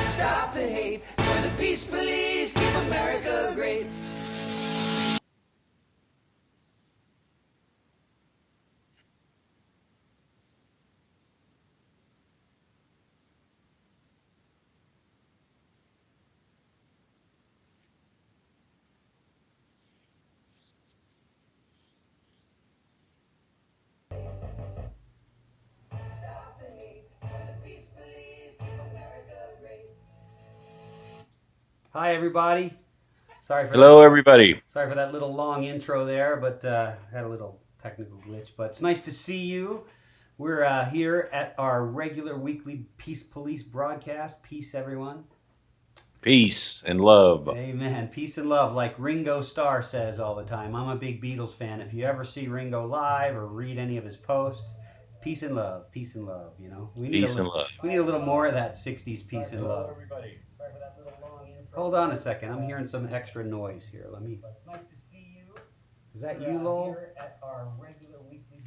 Stop the hate. Join the peace police. Keep America great. Stop the hate. Join the peace police. Keep America great. Hi, everybody. Sorry for Hello, that. everybody. Sorry for that little long intro there, but had a little technical glitch. But it's nice to see you. We're here at our regular weekly Peace Police broadcast. Peace, everyone. Peace and love. Amen. Peace and love, like Ringo Starr says all the time. I'm a big Beatles fan. If you ever see Ringo live or read any of his posts, it's peace and love, peace and love. You know, Peace and love. we need a little more of that '60s peace and love. Everybody. Sorry for that little long intro. Hold on a second. I'm hearing some extra noise here. Let me. It's nice to see you. Is that you, Lowell?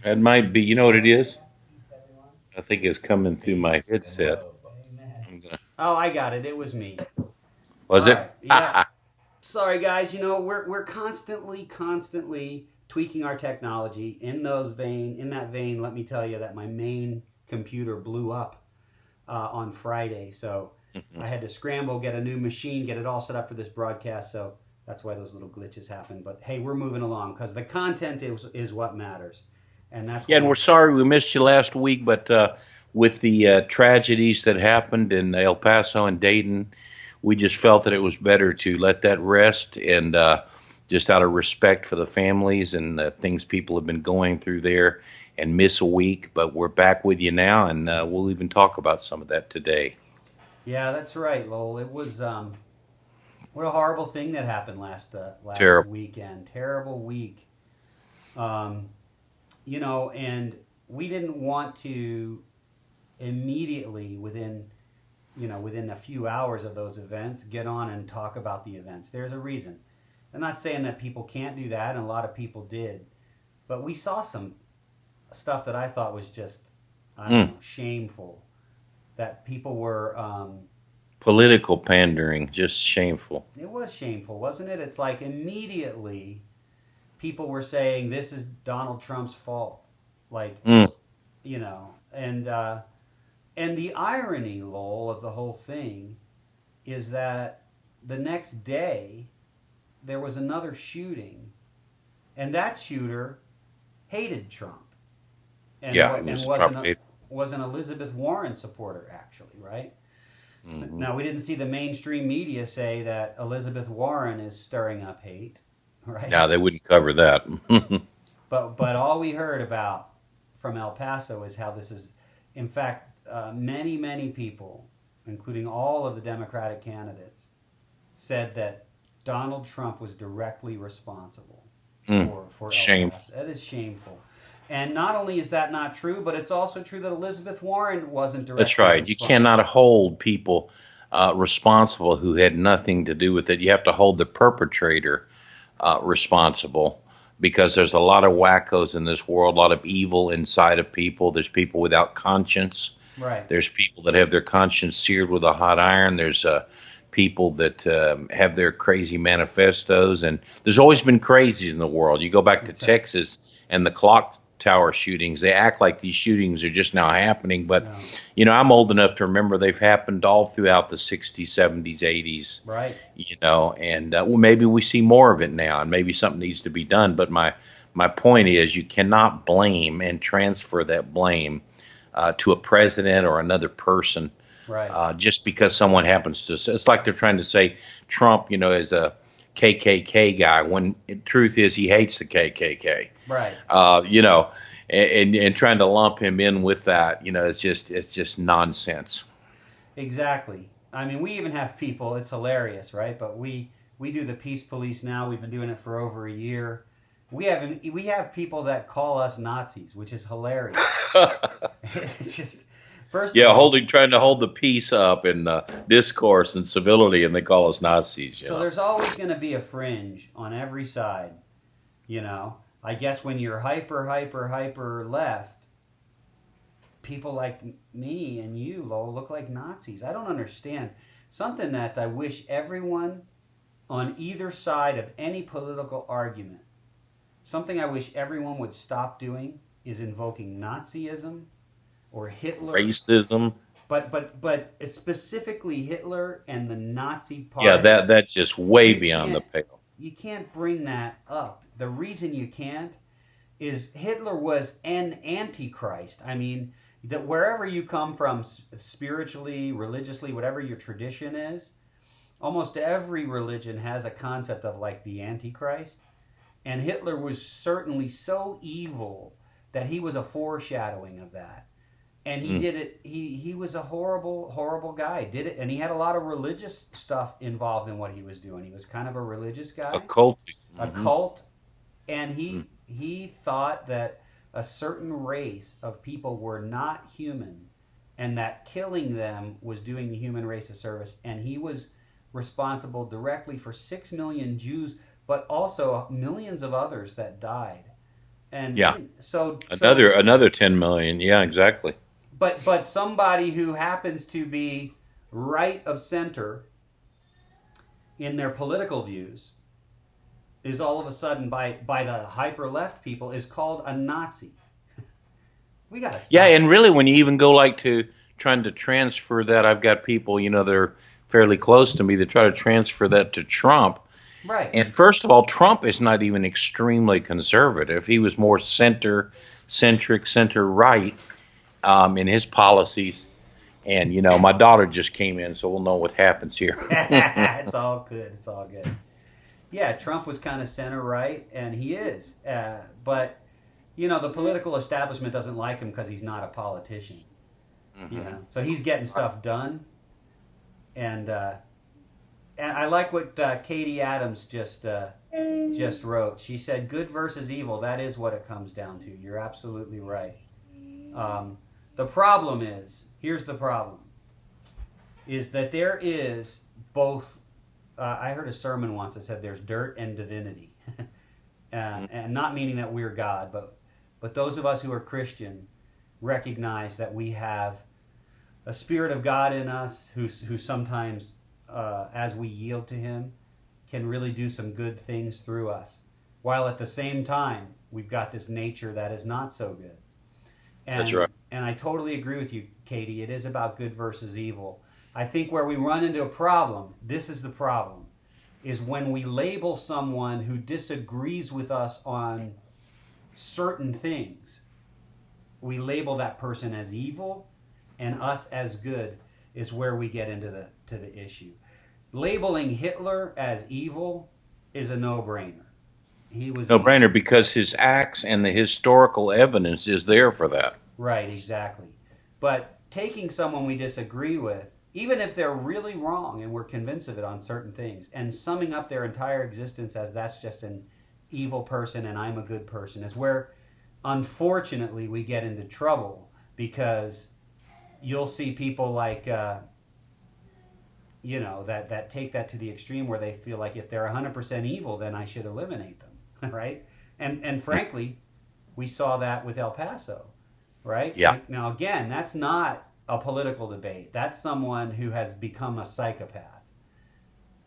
That might be. You know what it is? I think it's coming through my headset. Oh, I got it. It was me. Was All it? right. Yeah. Sorry, guys. You know, we're constantly tweaking our technology. In that vein, let me tell you that my main computer blew up on Friday, so I had to scramble, get a new machine, get it all set up for this broadcast. So that's why those little glitches happen. But hey, we're moving along because the content is what matters, and that's Yeah, and we're sorry we missed you last week, but with the tragedies that happened in El Paso and Dayton, we just felt that it was better to let that rest and just out of respect for the families and the things people have been going through there and miss a week. But we're back with you now, and we'll even talk about some of that today. Yeah, that's right, Lowell. It was what a horrible thing that happened last Terrible. weekend. Terrible week. Um, you know, and we didn't want to immediately within a few hours of those events get on and talk about the events. There's a reason. I'm not saying that people can't do that, and a lot of people did, but we saw some stuff that I thought was just, I don't Mm. know, shameful. That people were, Political pandering, just shameful. it was shameful, wasn't it? It's like immediately people were saying this is Donald Trump's fault, like, Mm. and the irony, Lowell, of the whole thing is that the next day there was another shooting, and that shooter hated Trump, and Yeah, what it and was Trump. was an Elizabeth Warren supporter, actually, right? Hmm. Now we didn't see the mainstream media say that Elizabeth Warren is stirring up hate, Now right? they wouldn't cover that. But all we heard about from El Paso is how this is, in fact, many people, including all of the Democratic candidates, said that Donald Trump was directly responsible Mm. for El Shameful. Paso. That is shameful. And not only is that not true, but it's also true that Elizabeth Warren wasn't That's directly right. You cannot responsible. hold people responsible who had nothing to do with it. You have to hold the perpetrator responsible because there's a lot of wackos in this world, a lot of evil inside of people. There's people without conscience. Right. There's people that have their conscience seared with a hot iron. There's people that have their crazy manifestos, and there's always been crazies in the world. You go back to That's right. Texas and the clock tower shootings. They act like these shootings are just now happening, but No. I'm old enough to remember they've happened all throughout the 60s, 70s, 80s. Right. And well, maybe we see more of it now, and maybe something needs to be done. But my point is, you cannot blame and transfer that blame to a president or another person Right. just because someone happens to. It's like they're trying to say Trump, is a KKK guy when the truth is he hates the KKK. Right. Uh, you know, and trying to lump him in with that, it's just nonsense. Exactly. I mean, we even have people. It's hilarious, right? But we do the peace police now. We've been doing it for over a year. We have people that call us Nazis, which is hilarious. It's just first of Yeah, all, trying to hold the peace up in discourse and civility, and they call us Nazis. so there's always going to be a fringe on every side. You know, I guess when you're hyper left, people like me and you, Lowell, look like Nazis. I don't understand. Something that I wish everyone on either side of any political argument, something I wish everyone would stop doing is invoking Nazism or Hitler, Racism. but specifically Hitler and the Nazi Yeah, Party. that's just way You beyond the can't pale. you can't bring that up. The reason you can't is Hitler was an antichrist. I mean, that wherever you come from, spiritually, religiously, whatever your tradition is, almost every religion has a concept of like the antichrist. And Hitler was certainly so evil that he was a foreshadowing of that. And he Mm. did it. He was a horrible, horrible guy. Did it, and he had a lot of religious stuff involved in what he was doing. He was kind of a religious guy, Occultic. a Hmm. cult, and Mm. he thought that a certain race of people were not human, and that killing them was doing the human race a service. And he was responsible directly for 6 million Jews, but also millions of others that died. Yeah, And so another 10 million. Yeah, exactly. but somebody who happens to be right of center in their political views is all of a sudden by the hyper left people is called a Nazi. We got to Yeah, stop and that. really, when you even go like to trying to transfer that, I've got people, they're fairly close to me that try to transfer that to Trump. Right. And first of all, Trump is not even extremely conservative. He was more centric, center right in his policies. And my daughter just came in, so we'll know what happens here. It's all good. It's all good. Yeah, Trump was kind of center right, and he is. But the political establishment doesn't like him because he's not a politician. Hmm. So he's getting stuff done, and I like what Katie Adams just wrote. She said, "Good versus evil. That is what it comes down to." You're absolutely right. The problem is, here's the problem, is that there is both. I heard a sermon once that said there's dirt and divinity, and not meaning that we're God, but those of us who are Christian recognize that we have a spirit of God in us who sometimes, as we yield to Him, can really do some good things through us, while at the same time we've got this nature that is not so good. That's And right. and I totally agree with you, Katie. It is about good versus evil. I think where we run into a problem, this is the problem, is when we label someone who disagrees with us on certain things. We label that person as evil and us as good is where we get into the issue. Labeling Hitler as evil is a no-brainer. He was No evil. brainer because his acts and the historical evidence is there for that. Right, exactly. But taking someone we disagree with, even if they're really wrong and we're convinced of it on certain things, and summing up their entire existence as that's just an evil person and I'm a good person, is where unfortunately we get into trouble because you'll see people like, that take that to the extreme where they feel like if they're 100% evil, then I should eliminate them, right? And frankly, we saw that with El Paso, right? Yeah, Now, again, that's not a political debate. That's someone who has become a psychopath.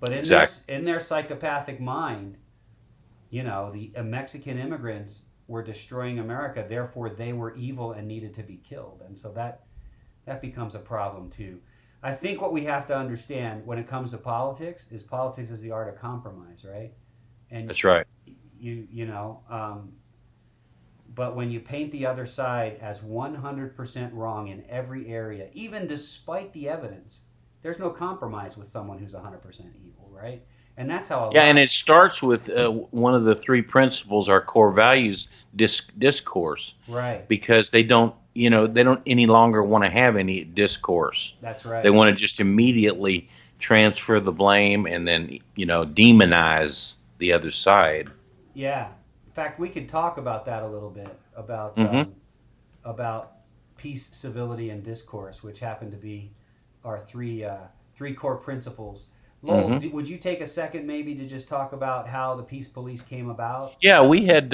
But exactly. in their psychopathic mind, the Mexican immigrants were destroying America. Therefore, they were evil and needed to be killed. And so that becomes a problem too. I think what we have to understand when it comes to politics is the art of compromise, right? And That's right. you know, but when you paint the other side as 100% wrong in every area, even despite the evidence, there's no compromise with someone who's 100% evil, right? And that's how a Yeah, and lot. it starts with one of the three principles, our core values, discourse, Right. because they don't any longer want to have any discourse. That's They right. want to just immediately transfer the blame and then demonize the other side. Yeah. In fact, we could talk about that a little bit Hmm. about peace, civility, and discourse, which happen to be our three core principles. Lowell, would you take a second maybe to just talk about how the Peace Police came about? Yeah, we had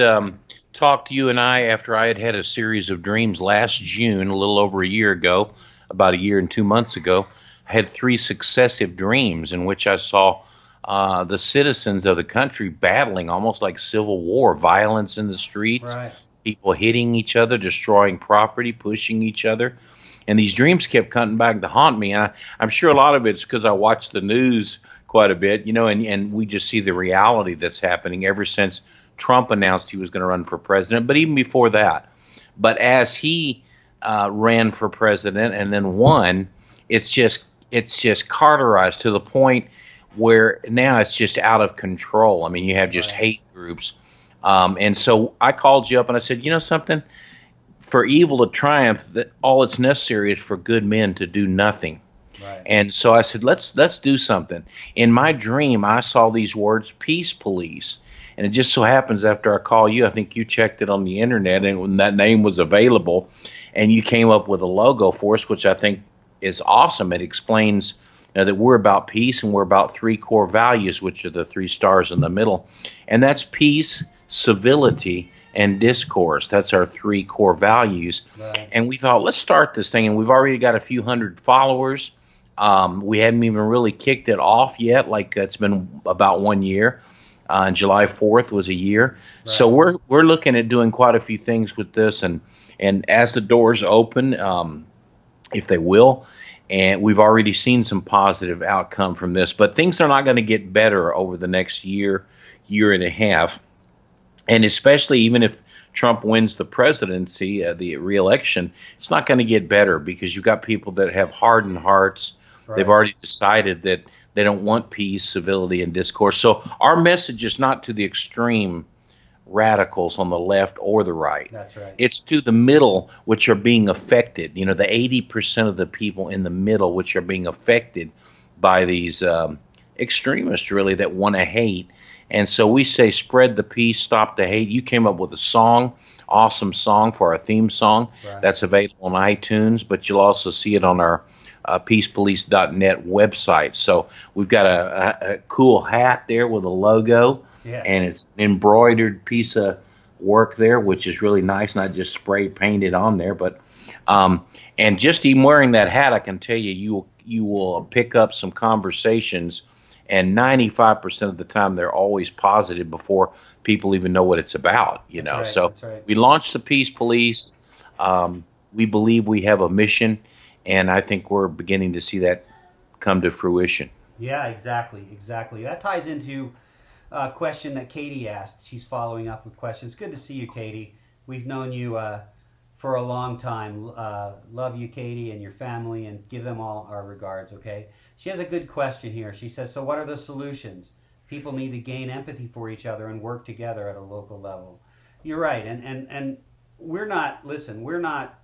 talked, you and I, after I had had a series of dreams last June, a little over a year ago, about a year and 2 months ago. I had three successive dreams in which I saw the citizens of the country battling almost like civil war, violence in the streets, Right. people hitting each other, destroying property, pushing each other. And these dreams kept coming back to haunt me. And I'm sure a lot of it's because I watch the news quite a bit, and we just see the reality that's happening ever since Trump announced he was going to run for president, but even before that. But as he ran for president and then won, it's just carterized to the point where now it's just out of control. I mean, you have just hate groups. And so I called you up and I said, you know something? For evil to triumph, that all it's necessary is for good men to do nothing. Right. And so I said, let's do something. In my dream, I saw these words, Peace Police. And it just so happens after I call you, I think you checked it on the internet, and when that name was available, and you came up with a logo for us, which I think is awesome. It explains that we're about peace and we're about three core values, which are the three stars in the middle. And that's peace, civility, and discourse. That's our three core values. Right. And we thought, let's start this thing. And we've already got a few hundred followers. We hadn't even really kicked it off yet. Like it's been about 1 year. And July 4th was a year. Right. So we're looking at doing quite a few things with this. And as the doors open, if they will, and we've already seen some positive outcome from this, but things are not going to get better over the next year and a half. And especially even if Trump wins the presidency, the re-election, it's not going to get better because you've got people that have hardened hearts. Right. They've already decided that they don't want peace, civility, and discourse. So our message is not to the extreme radicals on the left or the right. That's right. It's to the middle, which are being affected. The 80% of the people in the middle, which are being affected by these extremists, really, that want to hate. And so we say, spread the peace, stop the hate. You came up with a song, awesome song for our theme song. Right. That's available on iTunes, but you'll also see it on our peacepolice.net website. So we've got a cool hat there with a logo, and it's an embroidered piece of work there, which is really nice, not just spray painted on there. But and just even wearing that hat, I can tell you will pick up some conversations. And 95% of the time, they're always positive before people even know what it's about, you know. Right, so we launched the Peace Police. We believe we have a mission, and I think we're beginning to see that come to fruition. Yeah, exactly. That ties into a question that Katie asked. She's following up with questions. Good to see you, Katie. We've known you for a long time. Love you, Katie, and your family, and give them all our regards, okay? She has a good question here. She says, so what are the solutions? People need to gain empathy for each other and work together at a local level. You're right. And we're not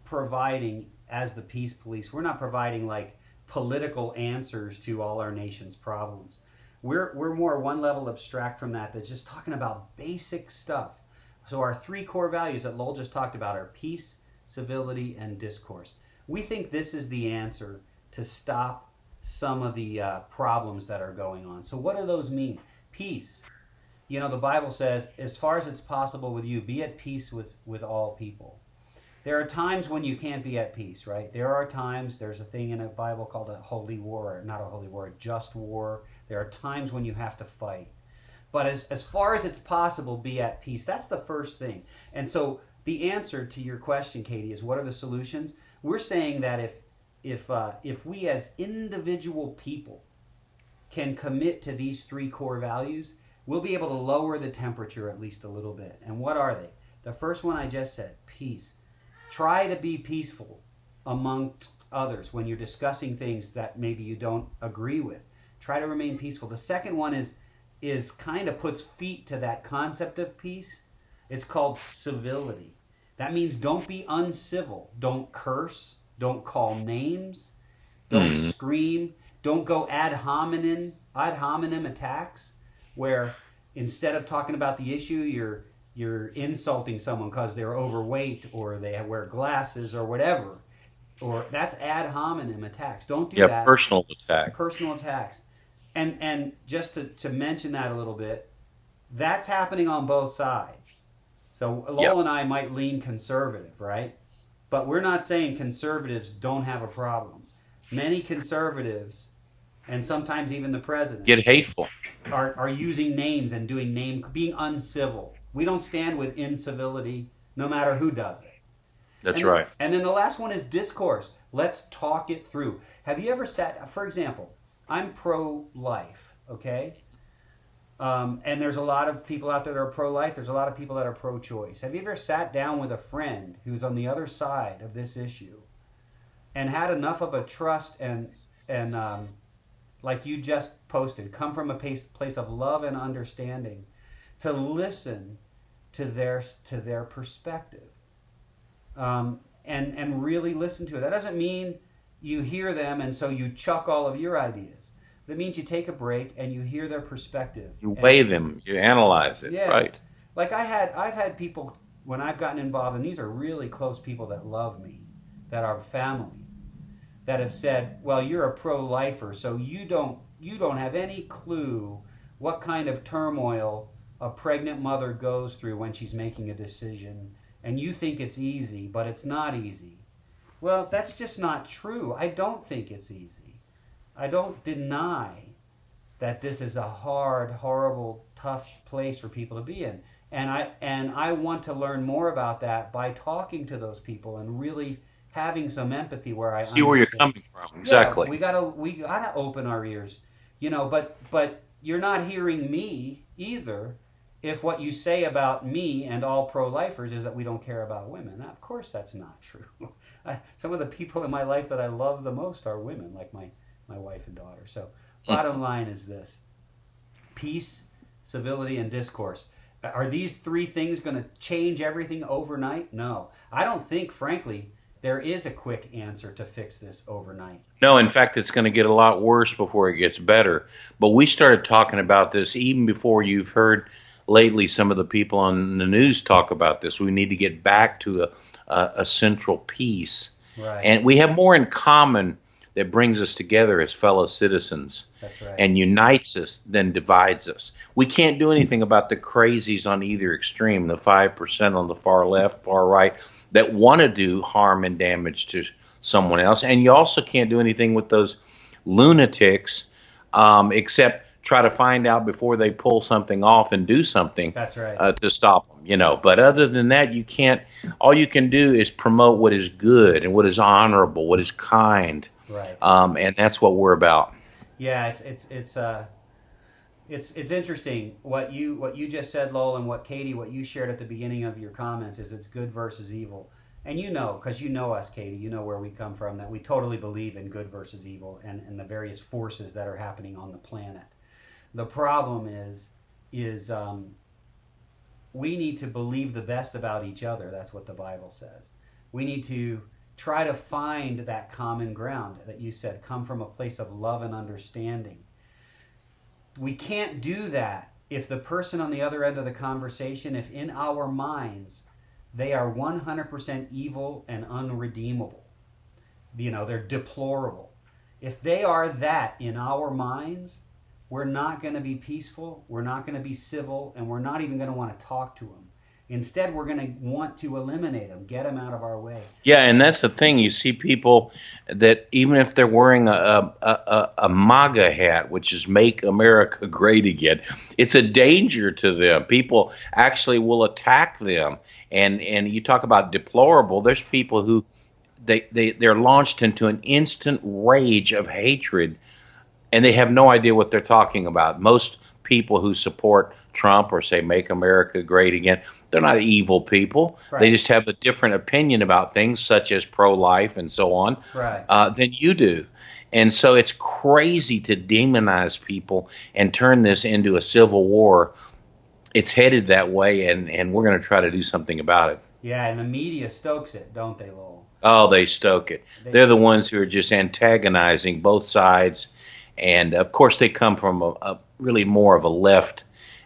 providing, as the Peace Police, we're not providing like political answers to all our nation's problems. We're more one level abstract from that, that's just talking about basic stuff. So our three core values that Lowell just talked about are peace, civility, and discourse. We think this is the answer to stop some of the problems that are going on. So what do those mean? Peace. The Bible says, as far as it's possible with you, be at peace with all people. There are times when you can't be at peace, right? There are times, there's a thing in the Bible called a holy war, or not a holy war, a just war. There are times when you have to fight. But as far as it's possible, be at peace. That's the first thing. And so the answer to your question, Katie, is what are the solutions? We're saying that if we as individual people can commit to these three core values, we'll be able to lower the temperature at least a little bit. And what are they? The first one I just said, peace. Try to be peaceful amongst others when you're discussing things that maybe you don't agree with. Try to remain peaceful. The second one is kind of puts feet to that concept of peace. It's called civility. That means don't be uncivil. Don't curse. Don't call names. Don't scream. Don't go ad hominem attacks, where instead of talking about the issue, you're insulting someone because they're overweight or they wear glasses or whatever. Or that's ad hominem attacks. Don't do that. Personal attack. Personal attacks. And just to mention that a little bit, that's happening on both sides. So Yep. Lowell and I might lean conservative, right? But we're not saying conservatives don't have a problem. Many conservatives, and sometimes even the president, Get hateful. are using names and being uncivil. We don't stand with incivility, no matter who does it. That's And then, right. and then the last one is discourse. Let's talk it through. Have you ever sat, for example, I'm pro-life, okay? And there's a lot of people out there that are pro-life. There's a lot of people that are pro-choice. Have you ever sat down with a friend who's on the other side of this issue and had enough of a trust and like you just posted, come from a place of love and understanding to listen to their perspective, and really listen to it. That doesn't mean you hear them and so you chuck all of your ideas. That means you take a break and you hear their perspective. You And weigh them. You analyze it. yeah, Right. like I've had people when I've gotten involved, and these are really close people that love me, that are family, that have said, "Well, you're a pro-lifer, so you don't have any clue what kind of turmoil a pregnant mother goes through when she's making a decision, and you think it's easy, but it's not easy." Well, that's just not true. I don't think it's easy. I don't deny that this is a hard, horrible, tough place for people to be in. And I want to learn more about that by talking to those people and really having some empathy where I See where you're understand. coming from. Yeah, Exactly. we gotta open our ears, but you're not hearing me either. If what you say about me and all pro-lifers is that we don't care about women, now, of course that's not true. Some of the people in my life that I love the most are women, like my wife and daughter. So, bottom line is this: peace, civility, and discourse. Are these three things going to change everything overnight? No, I don't think, frankly, there is a quick answer to fix this overnight. No, in fact, it's going to get a lot worse before it gets better. But we started talking about this even before you've heard lately some of the people on the news talk about this. We need to get back to a central peace. Right. And we have more in common that brings us together as fellow citizens That's right. and unites us than divides us. We can't do anything about the crazies on either extreme, the 5% on the far left, far right, that want to do harm and damage to someone else. And you also can't do anything with those lunatics, except try to find out before they pull something off and do something That's right. to stop them. But other than that, you can't. All you can do is promote what is good and what is honorable, what is kind, Right. and that's what we're about. Yeah, it's interesting what you just said, Lowell, and what Katie, what you shared at the beginning of your comments is it's good versus evil. And because you know us, Katie, you know where we come from, that we totally believe in good versus evil and the various forces that are happening on the planet. The problem is we need to believe the best about each other. That's what the Bible says. We need to try to find that common ground that you said, come from a place of love and understanding. We can't do that if the person on the other end of the conversation, if in our minds they are 100% evil and unredeemable, they're deplorable. If they are that in our minds, we're not going to be peaceful, we're not going to be civil, and we're not even going to want to talk to them. Instead, we're going to want to eliminate them, get them out of our way. Yeah, and that's the thing. You see people that even if they're wearing a MAGA hat, which is "Make America Great Again," it's a danger to them. People actually will attack them. And you talk about deplorable. There's people who they're launched into an instant rage of hatred, and they have no idea what they're talking about. Most people who support Trump or say "Make America Great Again," they're not evil people. Right. They just have a different opinion about things, such as pro-life and so on, Right. than you do. And so it's crazy to demonize people and turn this into a civil war. It's headed that way, and we're going to try to do something about it. Yeah, and the media stokes it, don't they, Lowell? Oh, they stoke it. They're the ones who are just antagonizing both sides. And, of course, they come from a really more of a left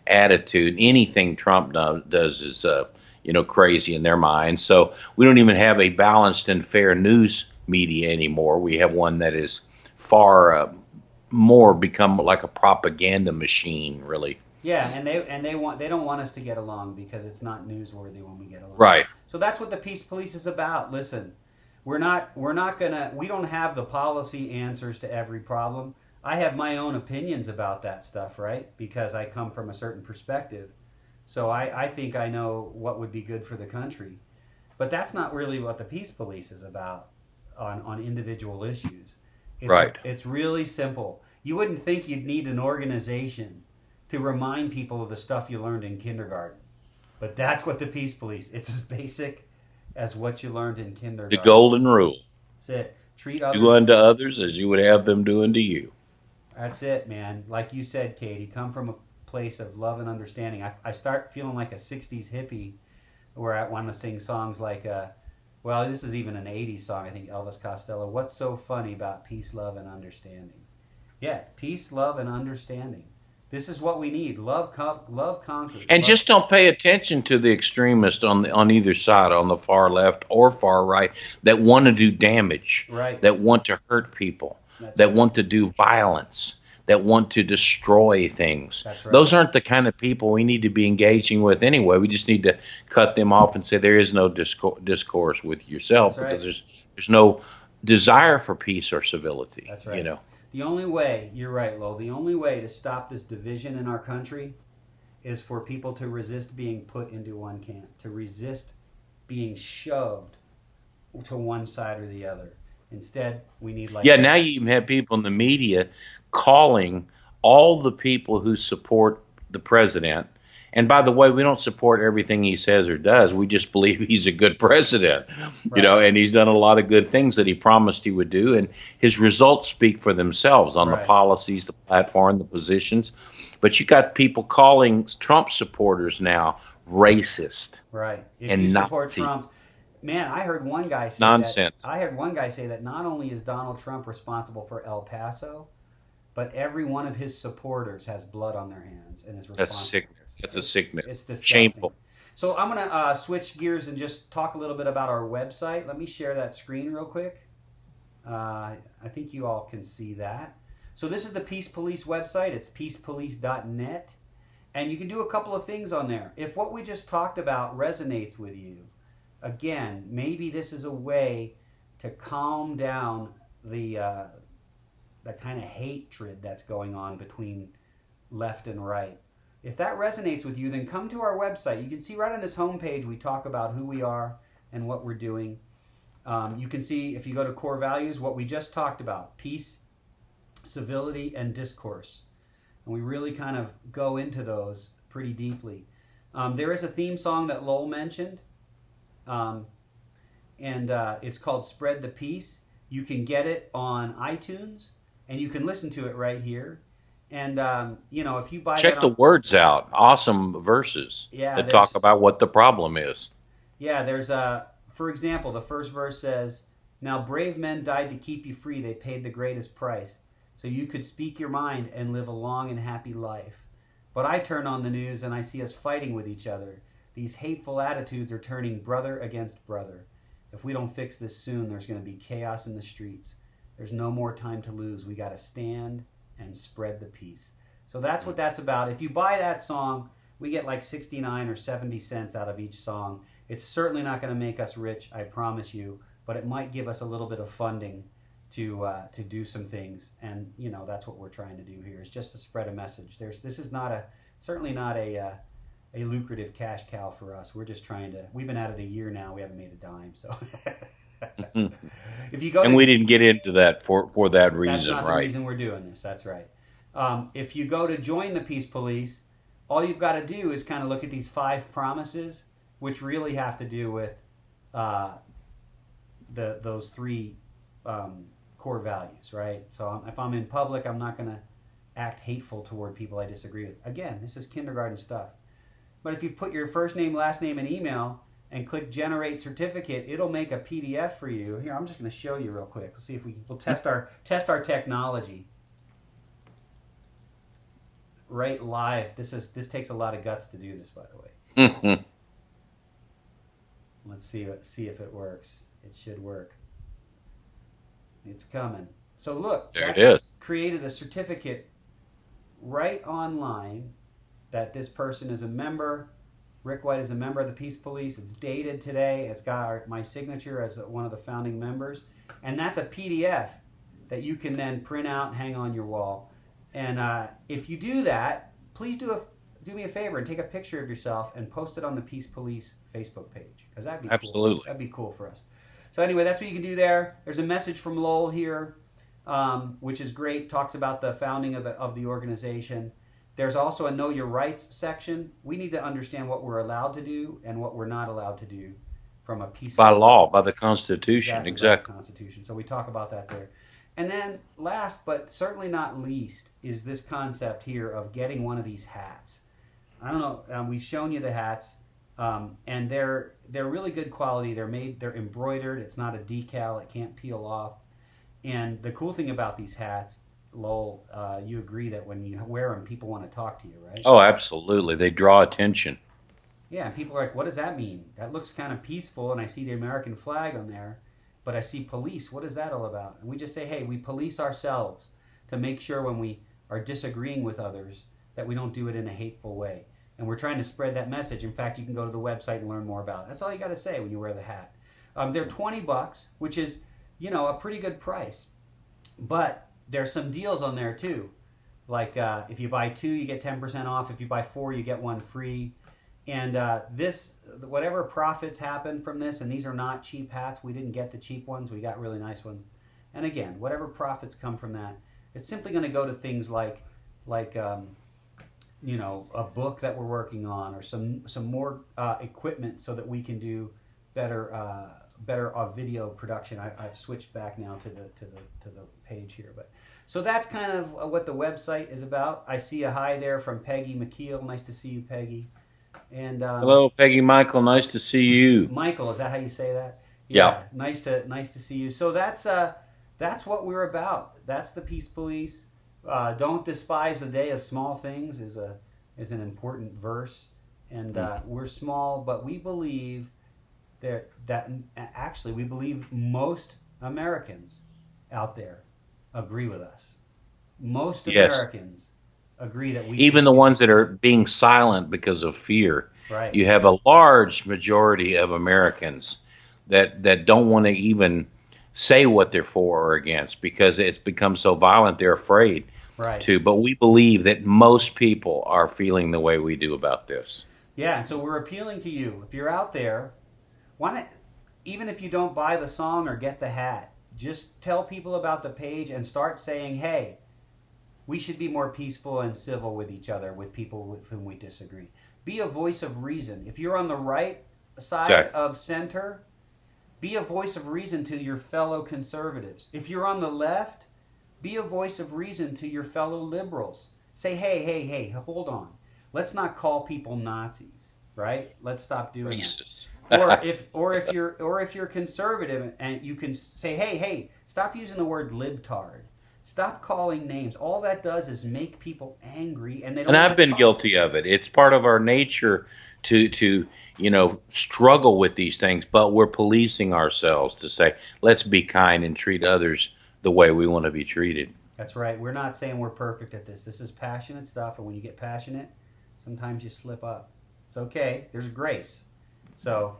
attitude. Anything Trump does is, crazy in their minds. So we don't even have a balanced and fair news media anymore. We have one that is far more become like a propaganda machine, really. Yeah, and they don't want us to get along because it's not newsworthy when we get along. Right. So that's what the peace police is about. Listen, we're not gonna we don't have the policy answers to every problem. I have my own opinions about that stuff, right? Because I come from a certain perspective. So I think I know what would be good for the country. But that's not really what the peace police is about on individual issues. Right. It's really simple. You wouldn't think you'd need an organization to remind people of the stuff you learned in kindergarten. But that's what the peace police. It's as basic as what you learned in The kindergarten. golden rule. That's it. Treat Do others. unto others as you would have them do unto you. That's it, man. Like you said, Katie, come from a place of love and understanding. I start feeling like a 60s hippie where I want to sing songs like, well, this is even an 80s song, I think, Elvis Costello. What's so funny about peace, love, and understanding? Yeah, peace, love, and understanding. This is what we need. Love conquers. And Love, just don't pay attention to the extremists on either side, on the far left or far right, that want to do damage, right. that want to hurt people, That's that right. want to do violence, that want to destroy things. That's right. Those aren't the kind of people we need to be engaging with anyway. We just need to cut them off and say there is no discourse with yourself, That's right. because there's no desire for peace or civility. That's right. You know. The only way, you're right, Lowell, the only way to stop this division in our country is for people to resist being put into one camp, to resist being shoved to one side or the other. Instead, we need like Yeah, now you even have people in the media calling all the people who support the president. And by the way, we don't support everything he says or does. We just believe he's a good president, right. and he's done a lot of good things that he promised he would do. And his results speak for themselves on right. the policies, the platform, the positions. But you got people calling Trump supporters now racist Right. If and you support Nazis. Trump, man, I heard one guy say Nonsense. that. I heard one guy say that not only is Donald Trump responsible for El Paso, but every one of his supporters has blood on their hands and is responsible. That's sickness. That's a sickness. It's disgusting. Shameful. So I'm going to switch gears and just talk a little bit about our website. Let me share that screen real quick. I think you all can see that. So this is the Peace Police website. It's peacepolice.net. And you can do a couple of things on there. If what we just talked about resonates with you, again, maybe this is a way to calm down the kind of hatred that's going on between left and right. If that resonates with you, then come to our website. You can see right on this homepage we talk about who we are and what we're doing. You can see, if you go to core values, what we just talked about: peace, civility, and discourse. And we really kind of go into those pretty deeply. There is a theme song that Lowell mentioned, and it's called Spread the Peace. You can get it on iTunes, and you can listen to it right here. And, if you buy Check that the on, words out. Awesome verses yeah, that talk about what the problem is. yeah, there's for example, the first verse says, "Now brave men died to keep you free. They paid the greatest price, so you could speak your mind and live a long and happy life. But I turn on the news and I see us fighting with each other. These hateful attitudes are turning brother against brother. If we don't fix this soon, there's going to be chaos in the streets. There's no more time to lose. We got to stand and spread the peace." So that's what that's about. If you buy that song, we get like 69 or 70 cents out of each song. It's certainly not going to make us rich, I promise you, but it might give us a little bit of funding to do some things. And that's what we're trying to do here, is just to spread a message. This is certainly not a lucrative cash cow for us. We're just trying to. We've been at it a year now. We haven't made a dime. So if you go, And we didn't get into that for that that's reason, not the right? reason we're doing this. That's right. If you go to join the Peace Police, all you've got to do is kind of look at these 5 promises, which really have to do with those 3 core values, right? So if I'm in public, I'm not going to act hateful toward people I disagree with. Again, this is kindergarten stuff. But if you put your first name, last name, and email and click Generate Certificate, it'll make a PDF for you. Here, I'm just going to show you real quick. Let's see if we'll test our technology. Right, live. This takes a lot of guts to do this, by the way. Let's see if it works. It should work. It's coming. So look, There it that is. created a certificate right online that this person is a member. Rick White is a member of the Peace Police. It's dated today. It's got my signature as one of the founding members. And that's a PDF that you can then print out and hang on your wall. And if you do that, please do me a favor and take a picture of yourself and post it on the Peace Police Facebook page, because that'd be cool. Absolutely. That'd be cool for us. So anyway, that's what you can do there. There's a message from Lowell here, which is great. Talks about the founding of the organization. There's also a Know Your Rights section. We need to understand what we're allowed to do and what we're not allowed to do from a peaceful... By law, by the Constitution. Exactly. By the Constitution. So we talk about that there. And then last, but certainly not least, is this concept here of getting one of these hats. I don't know. We've shown you the hats, and they're really good quality. They're embroidered. It's not a decal. It can't peel off. And the cool thing about these hats, Lowell, you agree that when you wear them, people want to talk to you, right? Oh, absolutely. They draw attention. Yeah, and people are like, what does that mean? That looks kind of peaceful, and I see the American flag on there, but I see police. What is that all about? And we just say, hey, we police ourselves to make sure when we are disagreeing with others that we don't do it in a hateful way. And we're trying to spread that message. In fact, you can go to the website and learn more about it. That's all you got to say when you wear the hat. They're $20, which is, a pretty good price. But there's some deals on there too. Like if you buy 2, you get 10% off. If you buy 4, you get 1 free. And whatever profits happen from this, and these are not cheap hats. We didn't get the cheap ones. We got really nice ones. And again, whatever profits come from that, it's simply going to go to things like a book that we're working on, or some more equipment so that we can do better video production. I've switched back now to the page here, but so that's kind of what the website is about. I see a hi there from Peggy McKeel. Nice to see you, Peggy. And hello, Peggy Michael. Nice to see you. Michael, is that how you say that? Yeah. Nice to see you. So that's what we're about. That's the Peace Police. Don't despise the day of small things is an important verse. And we're small, but we believe that actually we believe most Americans out there agree with us. Most Americans agree that we even the ones that are being silent because of fear. Right. You have a large majority of Americans that don't want to even say what they're for or against because it's become so violent they're afraid to. But we believe that most people are feeling the way we do about this. Yeah, and so we're appealing to you. If you're out there, why not, even if you don't buy the song or get the hat, just tell people about the page and start saying, hey, we should be more peaceful and civil with each other, with people with whom we disagree. Be a voice of reason. If you're on the right side of center, be a voice of reason to your fellow conservatives. If you're on the left, be a voice of reason to your fellow liberals. Say, hey, hold on. Let's not call people Nazis, right? Let's stop doing Racist. that. Or if you're conservative and you can say, hey, stop using the word libtard. Stop calling names. All that does is make people angry, and they don't. And I've been guilty of it. It's part of our nature to struggle with these things, but we're policing ourselves to say, let's be kind and treat others the way we want to be treated. That's right. We're not saying we're perfect at this. This is passionate stuff, and when you get passionate, sometimes you slip up. It's okay. There's grace. So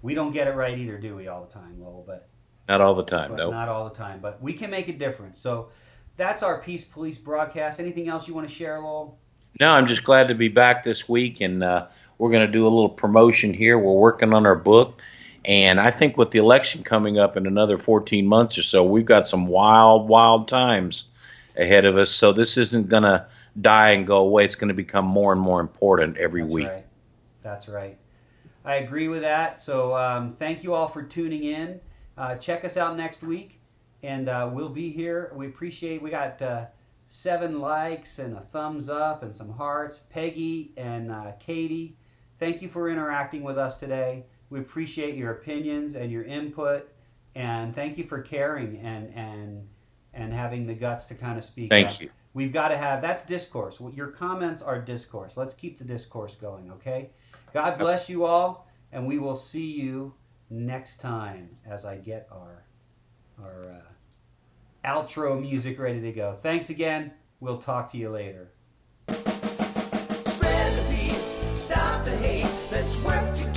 we don't get it right either, do we, all the time, Lowell? But not all the time, no. Not all the time, but we can make a difference. So that's our Peace Police broadcast. Anything else you want to share, Lowell? No, I'm just glad to be back this week, and we're going to do a little promotion here. We're working on our book, and I think with the election coming up in another 14 months or so, we've got some wild times ahead of us. So this isn't going to die and go away. It's going to become more and more important every week. Right. That's right. I agree with that. So thank you all for tuning in. Check us out next week, and we'll be here. We appreciate. We got 7 likes and a thumbs up and some hearts. Peggy and Katie, thank you for interacting with us today. We appreciate your opinions and your input, and thank you for caring and having the guts to kind of speak. Thank you. We've got to have that's discourse. Your comments are discourse. Let's keep the discourse going. Okay. God bless you all, and we will see you next time as I get our outro music ready to go. Thanks again. We'll talk to you later. Spread the peace, stop the hate, let's work together.